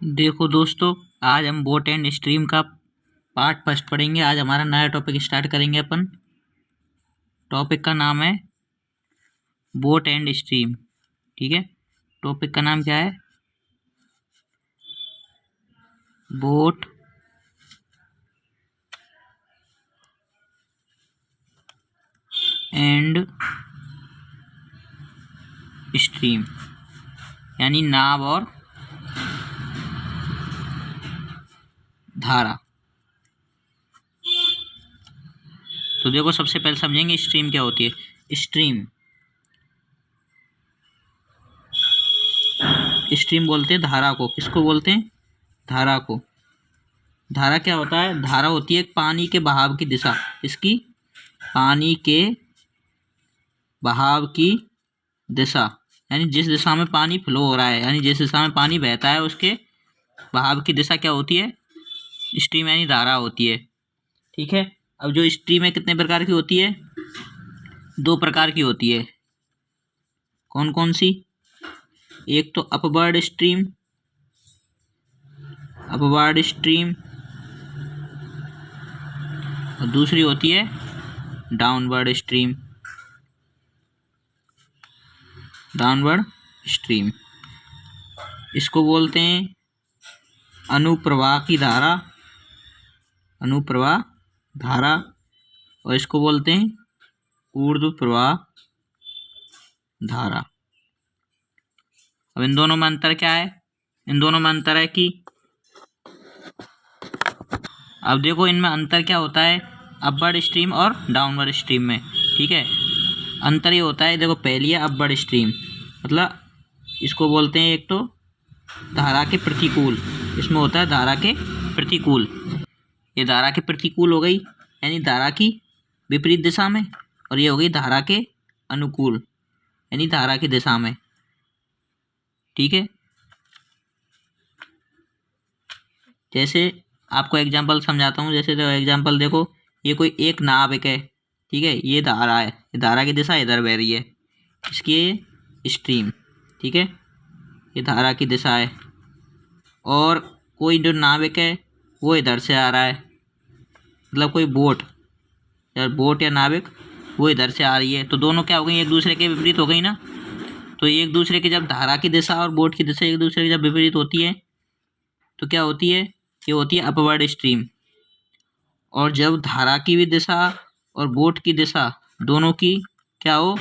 देखो दोस्तों, आज हम बोट एंड स्ट्रीम का पार्ट फर्स्ट पढ़ेंगे। आज हमारा नया टॉपिक स्टार्ट करेंगे अपन। टॉपिक का नाम है बोट एंड स्ट्रीम। ठीक है, टॉपिक का नाम क्या है? बोट एंड स्ट्रीम, यानी नाव और धारा। तो देखो, सबसे पहले समझेंगे स्ट्रीम क्या होती है। स्ट्रीम बोलते हैं धारा को। किसको बोलते हैं? धारा को। धारा क्या होता है? धारा होती है पानी के बहाव की दिशा। इसकी पानी के बहाव की दिशा, यानी जिस दिशा में पानी फ्लो हो रहा है, यानी जिस दिशा में पानी बहता है, उसके बहाव की दिशा क्या होती है? स्ट्रीम यानी धारा होती है। ठीक है, अब जो स्ट्रीम है कितने प्रकार की होती है? 2 प्रकार की होती है। कौन कौन सी? एक तो अपवर्ड स्ट्रीम और दूसरी होती है डाउनवर्ड स्ट्रीम। इसको बोलते हैं अनुप्रवाह धारा और इसको बोलते हैं ऊर्ध्व प्रवाह धारा। अब इन दोनों में अंतर क्या है? इन दोनों में अंतर है कि अब देखो, इनमें अंतर क्या होता है अपवर्ड स्ट्रीम और डाउनवर्ड स्ट्रीम में। ठीक है, अंतर ये होता है, देखो पहली है अपवर्ड स्ट्रीम, मतलब इसको बोलते हैं एक तो धारा के प्रतिकूल। इसमें होता है धारा के प्रतिकूल। ये धारा के प्रतिकूल हो गई, यानी धारा की विपरीत दिशा में, और ये हो गई धारा के अनुकूल, यानी धारा की दिशा में। ठीक है, जैसे आपको एग्जांपल समझाता हूँ। जैसे तो एग्जांपल देखो, ये कोई एक नाविक है। ठीक है, ये धारा है, ये धारा की दिशा इधर बह रही है, इसकी स्ट्रीम। ठीक है, ये धारा की दिशा है। और कोई जो नाविक है वो इधर से आ रहा है, मतलब कोई बोट या नाविक वो इधर से आ रही है। तो दोनों क्या हो गई? एक दूसरे के विपरीत हो गई ना। तो एक दूसरे की जब धारा की दिशा और बोट की दिशा एक दूसरे की जब विपरीत होती है तो क्या होती है? ये होती है अपवर्ड स्ट्रीम। और जब धारा की भी दिशा और बोट की दिशा दोनों की क्या हो?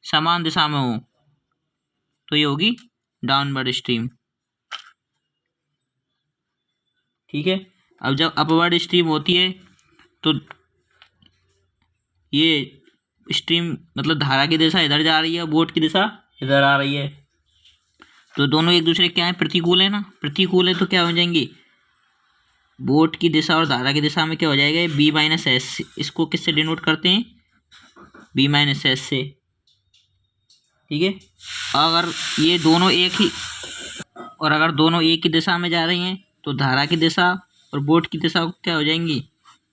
समान दिशा में हो, तो ये होगी डाउनवर्ड स्ट्रीम। ठीक है, अब जब अपवर्ड स्ट्रीम होती है तो ये स्ट्रीम मतलब धारा की दिशा इधर जा रही है, बोट की दिशा इधर आ रही है, तो दोनों एक दूसरे क्या है? प्रतिकूल है ना। प्रतिकूल है तो क्या हो जाएंगे? बोट की दिशा और धारा की दिशा में क्या हो जाएगा? B-S। इसको किससे डिनोट करते हैं? B-S से। ठीक है, अगर ये दोनों अगर दोनों एक ही दिशा में जा रही हैं तो धारा की दिशा और बोट की दिशा क्या हो जाएंगी?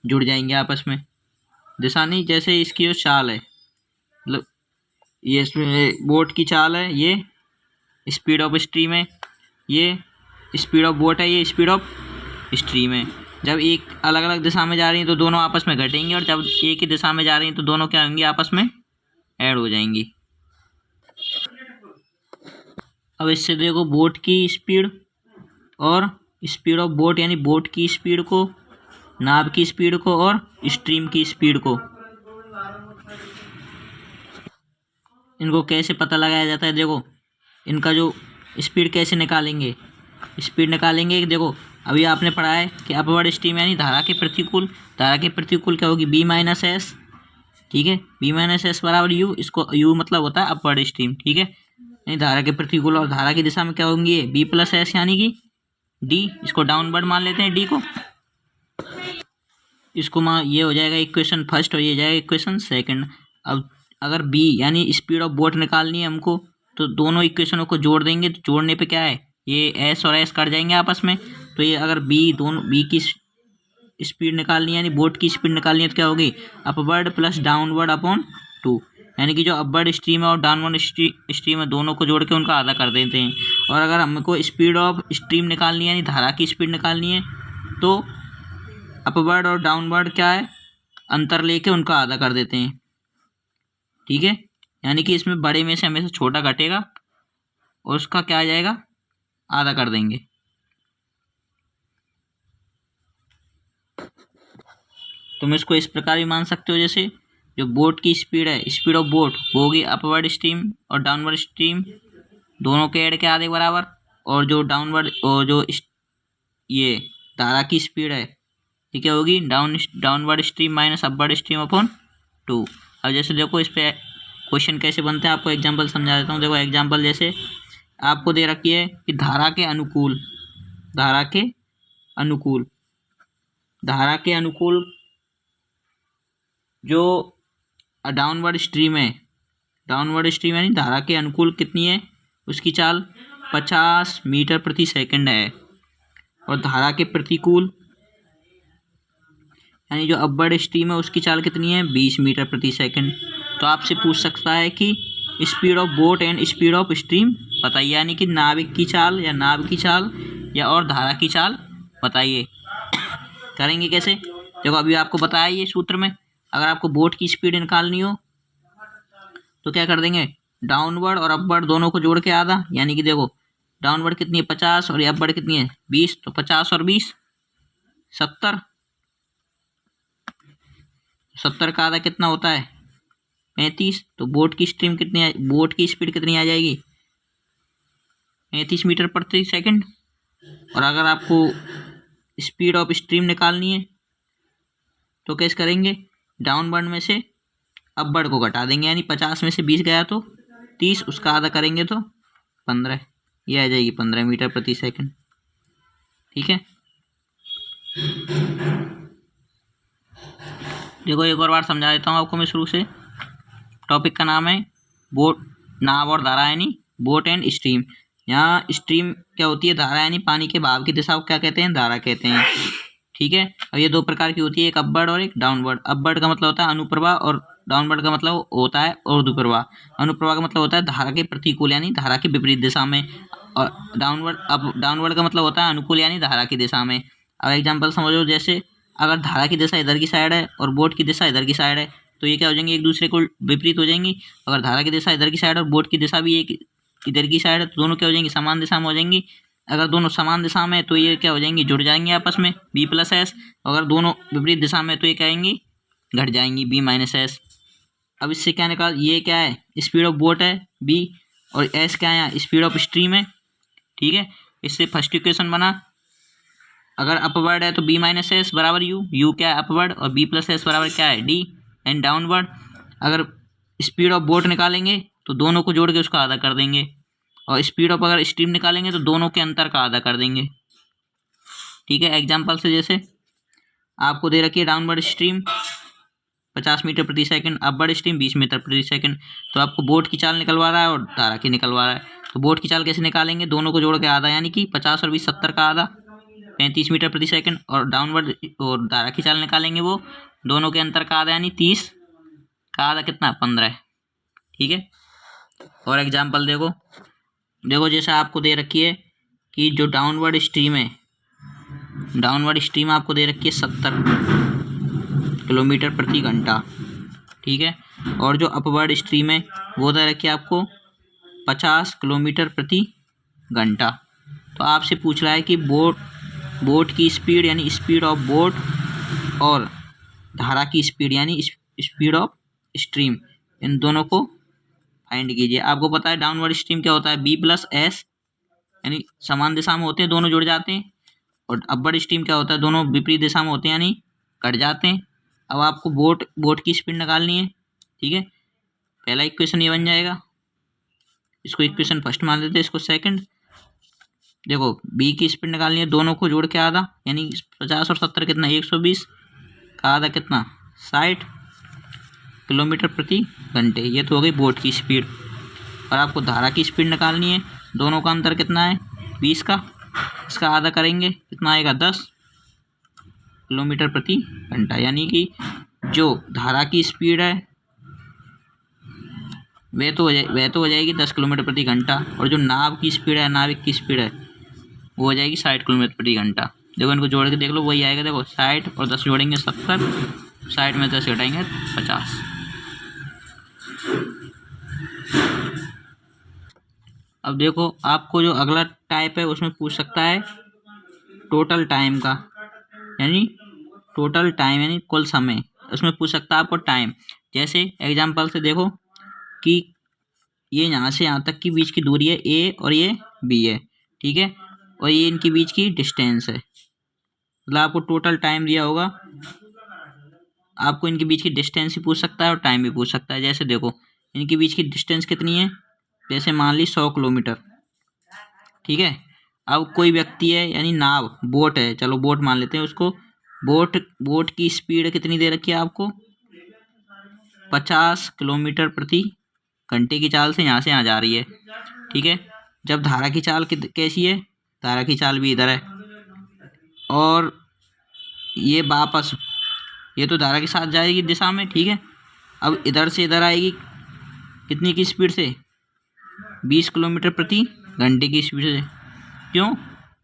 जुड़ जाएंगे आपस में। दिशा नहीं, जैसे इसकी जो चाल है, मतलब ये इसमें बोट की चाल है, ये स्पीड ऑफ स्ट्रीम है, ये स्पीड ऑफ बोट है, ये स्पीड ऑफ स्ट्रीम है। जब एक अलग अलग दिशा में जा रही हैं तो दोनों आपस में घटेंगी, और जब एक ही दिशा में जा रही हैं तो दोनों क्या होंगी? आपस में ऐड हो जाएंगी। अब इससे देखो, बोट की स्पीड और स्पीड ऑफ बोट, यानी बोट की स्पीड को, नाव की स्पीड को और स्ट्रीम की स्पीड को, इनको कैसे पता लगाया जाता है? देखो, इनका जो स्पीड कैसे निकालेंगे? देखो, अभी आपने पढ़ा है कि अपवर्ड स्ट्रीम यानी धारा के प्रतिकूल। धारा के प्रतिकूल क्या होगी? B-S। ठीक है, B-S बराबर U। इसको U मतलब होता है अपवर्ड स्ट्रीम। ठीक है, यानी धारा के प्रतिकूल और धारा की दिशा में क्या होंगी? B+S यानी कि D। इसको डाउनवर्ड मान लेते हैं D को। इसको ये हो जाएगा इक्वेशन फर्स्ट और ये जाएगा इक्वेशन सेकंड। अब अगर B यानी स्पीड ऑफ बोट निकालनी है हमको, तो दोनों इक्वेशनों को जोड़ देंगे। तो जोड़ने पे क्या है? ये S और S कट जाएंगे आपस में। तो ये अगर B की स्पीड निकालनी है, यानी बोट की स्पीड निकालनी है, तो क्या होगी? अपवर्ड प्लस डाउनवर्ड अपॉन 2, यानी कि जो अपवर्ड स्ट्रीम है और डाउनवर्ड स्ट्रीम है दोनों को जोड़ के उनका आधा कर देते हैं। और अगर हमको स्पीड ऑफ स्ट्रीम निकालनी है यानी धारा की स्पीड निकालनी है तो अपवर्ड और डाउनवर्ड क्या है, अंतर लेके उनका आधा कर देते हैं। ठीक है, यानी कि इसमें बड़े में से हमेशा छोटा घटेगा और उसका क्या आ जाएगा, आधा कर देंगे। तुम इसको इस प्रकार भी मान सकते हो, जैसे जो बोट की स्पीड है, स्पीड ऑफ बोट वो होगी अपवर्ड स्ट्रीम और डाउनवर्ड स्ट्रीम दोनों के ऐड के आधे बराबर, और जो डाउनवर्ड और जो ये धारा की स्पीड है ये क्या होगी, downward stream minus upward stream upon 2। अब जैसे देखो इस पे क्वेश्चन कैसे बनते हैं, आपको एग्जांपल समझा देता हूँ। देखो एग्जांपल जैसे आपको दे रखी है कि धारा के अनुकूल जो डाउनवर्ड स्ट्रीम यानी धारा के अनुकूल कितनी है, उसकी चाल 50 मीटर प्रति सेकंड है, और धारा के प्रतिकूल यानी जो अपवर्ड स्ट्रीम है उसकी चाल कितनी है, 20 मीटर प्रति सेकंड। तो आपसे पूछ सकता है कि speed of boat and speed of stream बताइए, यानी कि नाविक की चाल या नाव की चाल या और धारा की चाल बताइए। करेंगे कैसे, देखो अभी आपको बताया ये सूत्र में, अगर आपको बोट की स्पीड निकालनी हो तो क्या कर देंगे, डाउनवर्ड और अपवर्ड दोनों को जोड़ के आधा, यानी कि देखो डाउनवर्ड कितनी है 50 और अपवर्ड कितनी है 20, तो 50 और 20 70 का आधा कितना होता है 35। तो बोट की स्पीड कितनी आ जाएगी 35 मीटर प्रति सेकंड। और अगर आपको स्पीड ऑफ स्ट्रीम निकालनी है तो कैसे करेंगे, डाउनवर्ड में से अपवर्ड को घटा देंगे, यानी 50 में से 20 गया तो 30, उसका आधा करेंगे तो 15, ये आ जाएगी 15 मीटर प्रति सेकंड। ठीक है, देखो एक और बार समझा देता हूँ आपको मैं शुरू से। टॉपिक का नाम है बोट, नाव और धारा, यानी बोट एंड स्ट्रीम। यहाँ स्ट्रीम क्या होती है, धारा यानी पानी के बहाव की दिशा को क्या कहते हैं, धारा कहते हैं। ठीक है, और ये दो प्रकार की होती है, एक अपवर्ड और एक डाउनवर्ड। अपवर्ड का मतलब होता है अनुप्रवाह और डाउनवर्ड का मतलब होता है ऊर्ध्वप्रवाह। अनुप्रवाह का मतलब होता है धारा के प्रतिकूल यानी धारा की विपरीत दिशा में, और डाउनवर्ड का मतलब होता है अनुकूल यानी धारा की दिशा में। अब एग्जाम्पल समझो, जैसे अगर धारा की दिशा इधर की साइड है और बोट की दिशा इधर की साइड है तो ये क्या हो जाएंगे, एक दूसरे को विपरीत हो जाएंगी। अगर धारा की दिशा इधर की साइड और बोट की दिशा भी एक इधर की साइड है तो दोनों क्या हो जाएंगी, समान दिशा में हो जाएंगी। अगर दोनों समान दिशा में तो ये क्या हो जाएंगी, जुड़ जाएंगे आपस में B+S। अगर दोनों विपरीत दिशा में तो ये क्या आएंगी, घट जाएंगी B-S। अब इससे क्या निकाल, ये क्या है, स्पीड ऑफ बोट है B, और S क्या है, स्पीड ऑफ स्ट्रीम है। ठीक है, इससे फर्स्ट इक्वेशन बना, अगर अपवर्ड है तो B-S बराबर U क्या है अपवर्ड, और B+S बराबर क्या है D एंड डाउनवर्ड। अगर स्पीड ऑफ बोट निकालेंगे तो दोनों को जोड़ के उसका आधा कर देंगे, और स्पीड ऑफ अगर स्ट्रीम निकालेंगे तो दोनों के अंतर का आधा कर देंगे। ठीक है, एग्जाम्पल से जैसे आपको दे रखी है डाउनवर्ड स्ट्रीम 50 मीटर प्रति सेकंड, अपवर्ड स्ट्रीम 20 मीटर प्रति सेकंड। तो आपको बोट की चाल निकलवा रहा है और धारा की निकलवा रहा है, तो बोट की चाल कैसे निकालेंगे, दोनों को जोड़ के आधा, यानी कि 50 और 20 70 का आधा 35 मीटर प्रति सेकंड, और डाउनवर्ड और धारा की चाल निकालेंगे वो दोनों के अंतर का आधा, यानी 30 का आधा कितना 15। ठीक है, और एग्जाम्पल देखो जैसा आपको दे रखी है कि जो डाउनवर्ड स्ट्रीम है, डाउनवर्ड स्ट्रीम आपको दे रखी है 70 किलोमीटर प्रति घंटा। ठीक है, और जो अपवर्ड स्ट्रीम है वो दे रखी है आपको 50 किलोमीटर प्रति घंटा। तो आपसे पूछ रहा है कि बोट की स्पीड यानी स्पीड ऑफ बोट और धारा की स्पीड यानी स्पीड ऑफ स्ट्रीम, इन दोनों को फाइंड कीजिए। आपको पता है डाउनवर्ड स्ट्रीम क्या होता है, B+S यानी समान दिशा में होते हैं, दोनों जुड़ जाते हैं, और अपवर्ड स्ट्रीम क्या होता है, दोनों विपरीत दिशा में होते हैं यानी कट जाते हैं। अब आपको बोट की स्पीड निकालनी है। ठीक है, पहला इक्वेशन ये बन जाएगा, इसको इक्वेशन फर्स्ट मान लेते हैं, इसको सेकंड। देखो B की स्पीड निकालनी है, दोनों को जोड़ के आधा, यानी 50 और 70 कितना 120 का आधा कितना 60 किलोमीटर प्रति घंटे। ये तो हो गई बोट की स्पीड। और आपको धारा की स्पीड निकालनी है, दोनों का अंतर कितना है 20 का, इसका आधा करेंगे कितना आएगा 10 किलोमीटर प्रति घंटा। यानी कि जो धारा की स्पीड है वह तो हो जाएगी 10 किलोमीटर प्रति घंटा, और जो नाव की स्पीड है, नाविक की स्पीड है, वो हो जाएगी 60 किलोमीटर प्रति घंटा। देखो इनको जोड़ के देख लो, वही आएगा। देखो 60 और 10 जोड़ेंगे 70, 60 में 10 घटाएंगे 50। अब देखो आपको जो अगला टाइप है उसमें पूछ सकता है टोटल टाइम का, यानी टोटल टाइम यानी कुल समय। उसमें पूछ सकता है आपको टाइम। जैसे एग्जांपल से देखो कि ये यहाँ से यहाँ तक की बीच की दूरी है ए और ये बी है, ठीक है, और ये इनके बीच की डिस्टेंस है। मतलब आपको टोटल टाइम दिया होगा, आपको इनके बीच की डिस्टेंस भी पूछ सकता है और टाइम भी पूछ सकता है। जैसे देखो इनके बीच की डिस्टेंस कितनी है, जैसे मान ली 100 किलोमीटर, ठीक है। अब कोई व्यक्ति है, यानी नाव, बोट है, चलो बोट मान लेते हैं उसको। बोट की स्पीड कितनी दे रखी है आपको, 50 किलोमीटर प्रति घंटे की चाल से यहाँ जा रही है, ठीक है। जब धारा की चाल कैसी है, धारा की चाल भी इधर है, और ये वापस, ये तो धारा के साथ जाएगी दिशा में, ठीक है। अब इधर से इधर आएगी कितनी की स्पीड से, 20 किलोमीटर प्रति घंटे की स्पीड से। क्यों?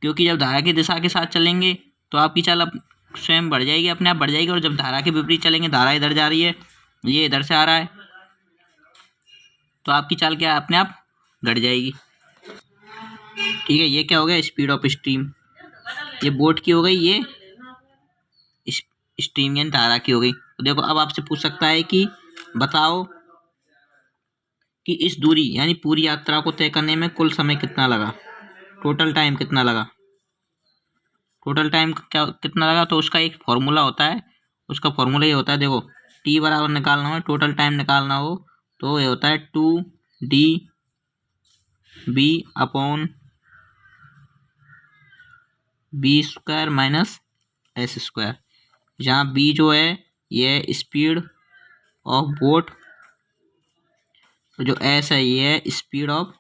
क्योंकि जब धारा की दिशा के साथ चलेंगे तो आपकी चाल अब स्वयं बढ़ जाएगी, अपने आप बढ़ जाएगी, और जब धारा के विपरीत चलेंगे, धारा इधर जा रही है, ये इधर से आ रहा है, तो आपकी चाल क्या है, अपने आप घट जाएगी, ठीक है। ये क्या हो गया, स्पीड ऑफ स्ट्रीम। ये बोट की हो गई, ये स्ट्रीम यानी धारा की हो गई। तो देखो अब आपसे पूछ सकता है कि बताओ कि इस दूरी यानी पूरी यात्रा को तय करने में कुल समय कितना लगा, टोटल टाइम कितना लगा। टोटल टाइम क्या कितना लगा, तो उसका एक फॉर्मूला होता है। उसका फॉर्मूला ये होता है, देखो टी बराबर निकालना हो, टोटल टाइम निकालना हो, तो ये होता है 2d upon B square minus S square. जहाँ बी जो है ये स्पीड ऑफ बोट, तो जो एस है ये है स्पीड ऑफ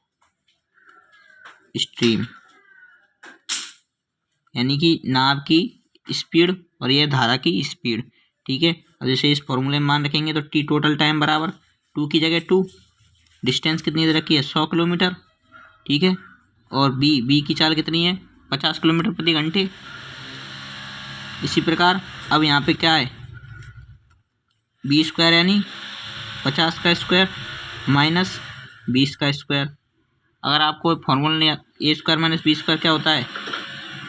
स्ट्रीम, यानी कि नाव की स्पीड और ये धारा की स्पीड, ठीक है। अब जैसे इस फॉर्मूले में मान रखेंगे तो टी टोटल टाइम बराबर 2 की जगह 2, डिस्टेंस कितनी दे रखी है 100 किलोमीटर, ठीक है, और बी की चाल कितनी है 50 किलोमीटर प्रति घंटे। इसी प्रकार अब यहाँ पे क्या है, बी स्क्वायर यानी 50 का स्क्वायर माइनस 20 का स्क्वायर। अगर आपको फॉर्मूला नहीं, ए स्क्वायर माइनस बी स्क्वायर क्या होता है,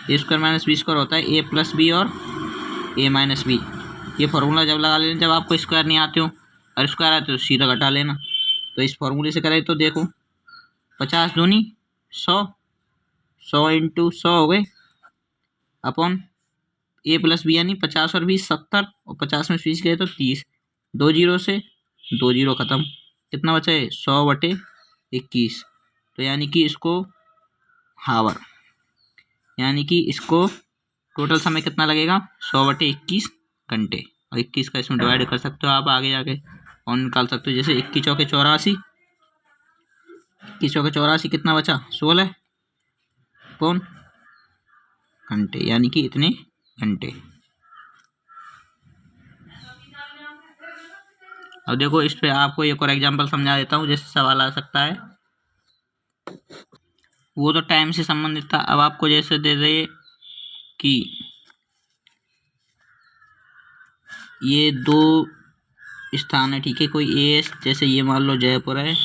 ए स्क्वायर माइनस बी स्क्वायर होता है ए प्लस बी और ए माइनस बी। ये फार्मूला जब लगा लेना, जब आपको स्क्वायर नहीं आते हो और स्क्वायर आते हो सीधा घटा लेना। तो इस फार्मूले से करें तो देखो 50 दूनी 100, 100 इंटू 100 हो गए अपॉन ए प्लस बी यानी 50 और 20 70, और 50 में 20 गए तो 30, 2 जीरो से 2 जीरो ख़त्म, कितना बचा है 100/21। तो यानी कि इसको हावर, यानी कि इसको टोटल समय कितना लगेगा 100/21 घंटे, और 21 का इसमें डिवाइड कर सकते हो आप आगे जाके और निकाल सकते हो। जैसे 21 चौके 84, 21 चौके 84 कितना बचा 16 कौन घंटे, यानी कि इतने घंटे। अब देखो इस पे आपको एक और एग्जांपल समझा देता हूँ, जैसे सवाल आ सकता है, वो तो टाइम से संबंधित था। अब आपको जैसे दे दे कि ये 2 स्थान है, ठीक है, कोई ए, जैसे ये मान लो जयपुर है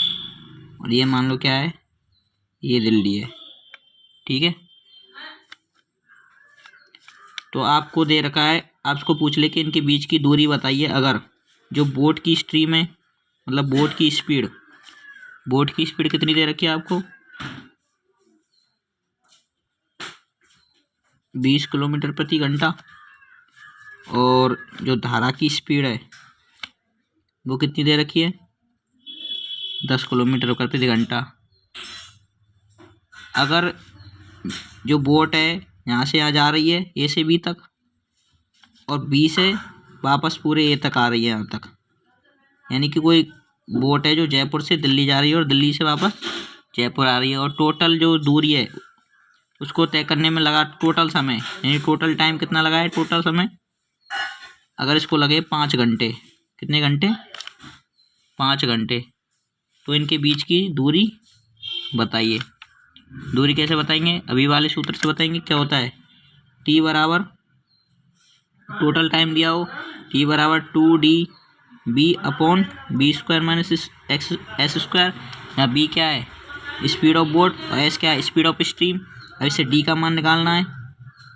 और ये मान लो क्या है, ये दिल्ली है, ठीक है। तो आपको दे रखा है, आपको पूछ ले कि इनके बीच की दूरी बताइए। अगर जो बोट की स्ट्रीम है, मतलब बोट की स्पीड कितनी दे रखी है आपको 20 किलोमीटर प्रति घंटा, और जो धारा की स्पीड है वो कितनी दे रखी है 10 किलोमीटर प्रति घंटा। अगर जो बोट है यहाँ से यहाँ जा रही है ए से बी तक, और बी से वापस पूरे ए तक आ रही है यहाँ तक, यानी कि कोई बोट है जो जयपुर से दिल्ली जा रही है और दिल्ली से वापस जयपुर आ रही है, और टोटल जो दूरी है उसको तय करने में लगा टोटल समय, यानी टोटल टाइम कितना लगा है, टोटल समय अगर इसको लगे 5 घंटे, कितने घंटे 5 घंटे, तो इनके बीच की दूरी बताइए। दूरी कैसे बताएंगे? अभी वाले सूत्र से बताएंगे। क्या होता है? टी बराबर टोटल टाइम दिया हो, टी बराबर 2d upon B square minus S square. यहाँ बी क्या है? स्पीड ऑफ बोट, और एस क्या है? Speed of stream. अब इससे डी का मान निकालना है।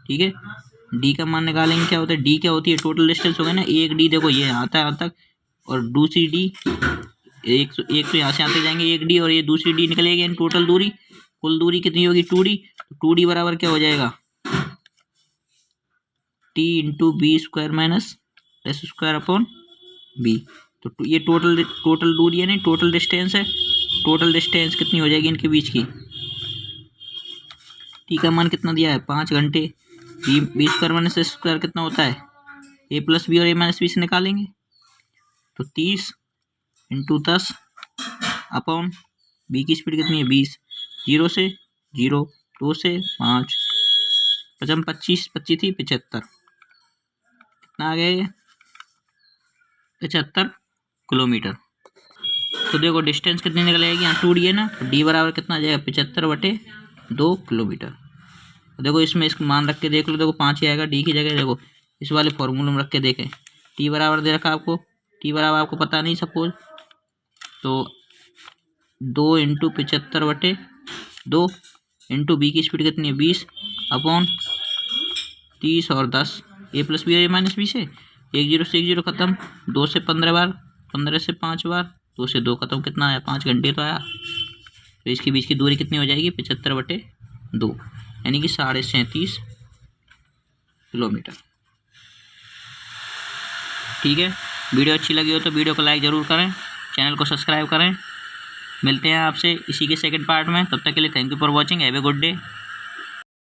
ठीक है, डी का मान निकालेंगे। क्या होता है? डी क्या होती है? टोटल डिस्टेंस हो गया ना। एक डी देखो ये आता है यहाँ तक, और दूसरी डी एक तो यहाँ से आते जाएंगे एक डी, और ये दूसरी डी निकलेगी। इन टोटल दूरी, कुल दूरी कितनी होगी? 2d। तो 2d बराबर क्या हो जाएगा? T into B square minus S square upon B. तो ये टोटल दूरी है, नहीं टोटल डिस्टेंस है। टोटल डिस्टेंस कितनी हो जाएगी इनके बीच की? टी का मान कितना दिया है? 5 घंटे। B square minus S square कितना होता है? ए प्लस बी और ए माइनस बी से निकालेंगे तो 30 इंटू 10 अपॉन बी की स्पीड कितनी है? 20। 0 से 0, 2 से 5, 25 25 थी 75। कितना आ गया ये? 75 किलोमीटर। तो देखो डिस्टेंस कितनी निकल आएगी? यहाँ 2d है ना, तो डी बराबर कितना आ जाएगा? 75/2 किलोमीटर। देखो इसमें इसको मान रख के देख लो, देखो 5 ही आएगा डी की जगह। देखो इस वाले फॉर्मूले में रख के देखें। टी बराबर दे रखा आपको, टी बराबर आपको पता नहीं सपोज, तो 2 इंटू 75/2 इंटू बी की स्पीड कितनी है? 20 अपॉन 30 और 10, ए प्लस बी और ए माइनस बी से 1 0 से 1 0 खत्म, 2 से 15 बार, 15 से 5 बार, 2 से 2 खत्म। कितना आया? 5 घंटे तो आया। तो इसके बीच की दूरी कितनी हो जाएगी? 75/2, यानी कि 37.5 किलोमीटर। ठीक है, वीडियो अच्छी लगी हो तो वीडियो को लाइक ज़रूर करें, चैनल को सब्सक्राइब करें। मिलते हैं आपसे इसी के सेकंड पार्ट में। तब तक के लिए thank you for watching. Have a good day.